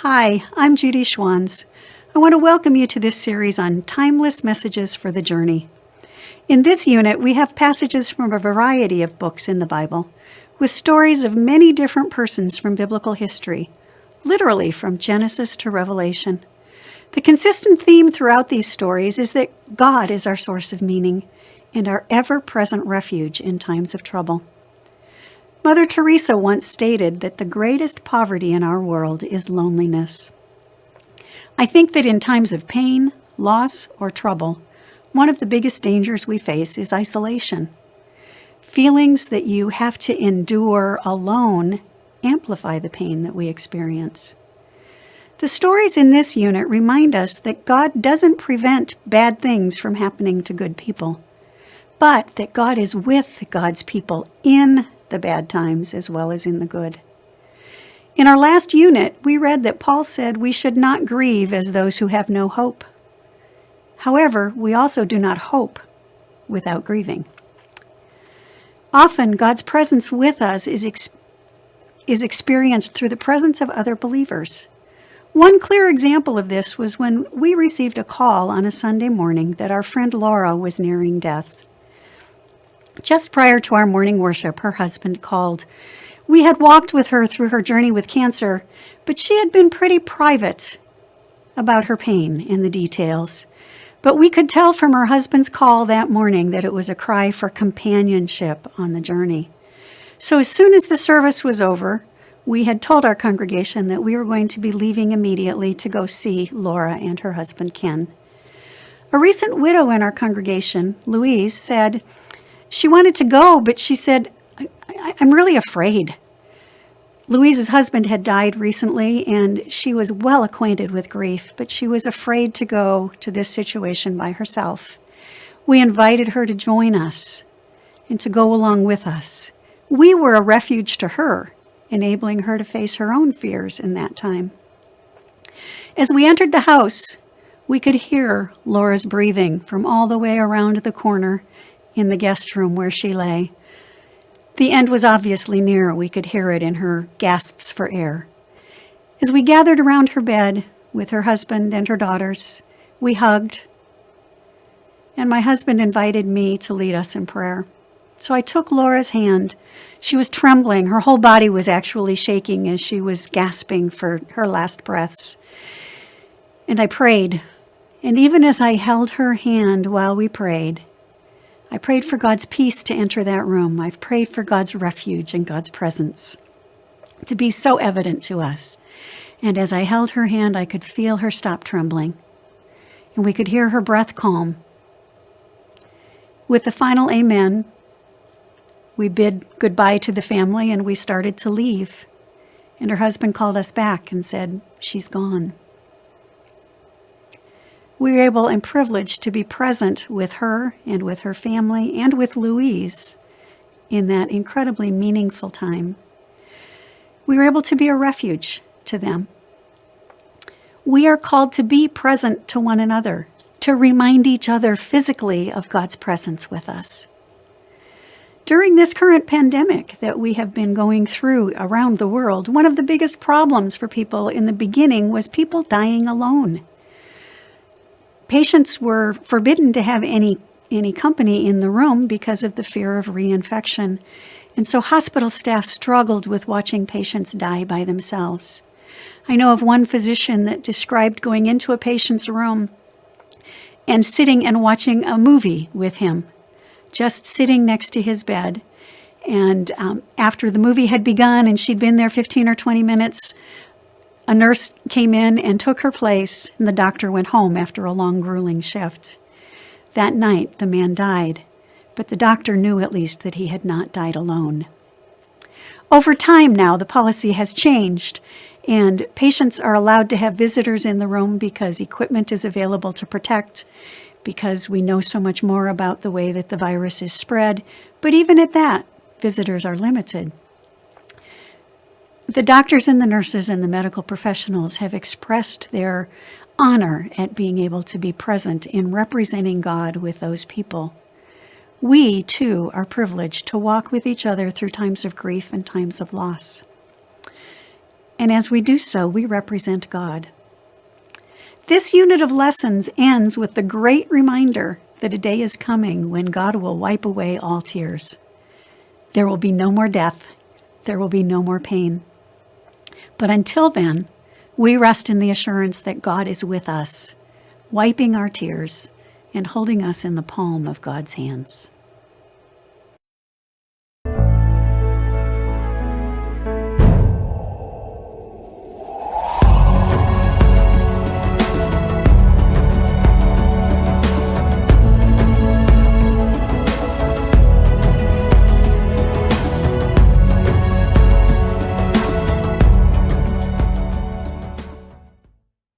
Hi, I'm Judy Schwanz. I want to welcome you to this series on timeless messages for the journey. In this unit, we have passages from a variety of books in the Bible, with stories of many different persons from biblical history, literally from Genesis to Revelation. The consistent theme throughout these stories is that God is our source of meaning and our ever-present refuge in times of trouble. Mother Teresa once stated that the greatest poverty in our world is loneliness. I think that in times of pain, loss, or trouble, one of the biggest dangers we face is isolation. Feelings that you have to endure alone amplify the pain that we experience. The stories in this unit remind us that God doesn't prevent bad things from happening to good people, but that God is with God's people in the bad times as well as in the good. In our last unit, we read that Paul said we should not grieve as those who have no hope. However, we also do not hope without grieving. Often, God's presence with us is experienced through the presence of other believers. One clear example of this was when we received a call on a Sunday morning that our friend Laura was nearing death. Just prior to our morning worship, her husband called. We had walked with her through her journey with cancer, but she had been pretty private about her pain and the details. But we could tell from her husband's call that morning that it was a cry for companionship on the journey. So as soon as the service was over, we had told our congregation that we were going to be leaving immediately to go see Laura and her husband Ken. A recent widow in our congregation, Louise, said she wanted to go, but she said, I'm really afraid. Louise's husband had died recently, and she was well acquainted with grief, but she was afraid to go to this situation by herself. We invited her to join us and to go along with us. We were a refuge to her, enabling her to face her own fears in that time. As we entered the house, we could hear Laura's breathing from all the way around the corner in the guest room where she lay. The end was obviously near. We could hear it in her gasps for air. As we gathered around her bed with her husband and her daughters, we hugged, and my husband invited me to lead us in prayer. So I took Laura's hand. She was trembling. Her whole body was actually shaking as she was gasping for her last breaths. And I prayed. And even as I held her hand while we prayed, I prayed for God's peace to enter that room. I've prayed for God's refuge and God's presence to be so evident to us. And as I held her hand, I could feel her stop trembling, and we could hear her breath calm. With the final amen, we bid goodbye to the family, and we started to leave. And her husband called us back and said, "She's gone." We were able and privileged to be present with her and with her family and with Louise in that incredibly meaningful time. We were able to be a refuge to them. We are called to be present to one another, to remind each other physically of God's presence with us. During this current pandemic that we have been going through around the world, one of the biggest problems for people in the beginning was people dying alone. Patients were forbidden to have any company in the room because of the fear of reinfection. And so hospital staff struggled with watching patients die by themselves. I know of one physician that described going into a patient's room and sitting and watching a movie with him, just sitting next to his bed. And after the movie had begun and she'd been there 15 or 20 minutes, a nurse came in and took her place, and the doctor went home after a long, grueling shift. That night, the man died, but the doctor knew at least that he had not died alone. Over time now, the policy has changed, and patients are allowed to have visitors in the room because equipment is available to protect, because we know so much more about the way that the virus is spread. But even at that, visitors are limited. The doctors and the nurses and the medical professionals have expressed their honor at being able to be present in representing God with those people. We, too, are privileged to walk with each other through times of grief and times of loss. And as we do so, we represent God. This unit of lessons ends with the great reminder that a day is coming when God will wipe away all tears. There will be no more death. There will be no more pain. But until then, we rest in the assurance that God is with us, wiping our tears and holding us in the palm of God's hands.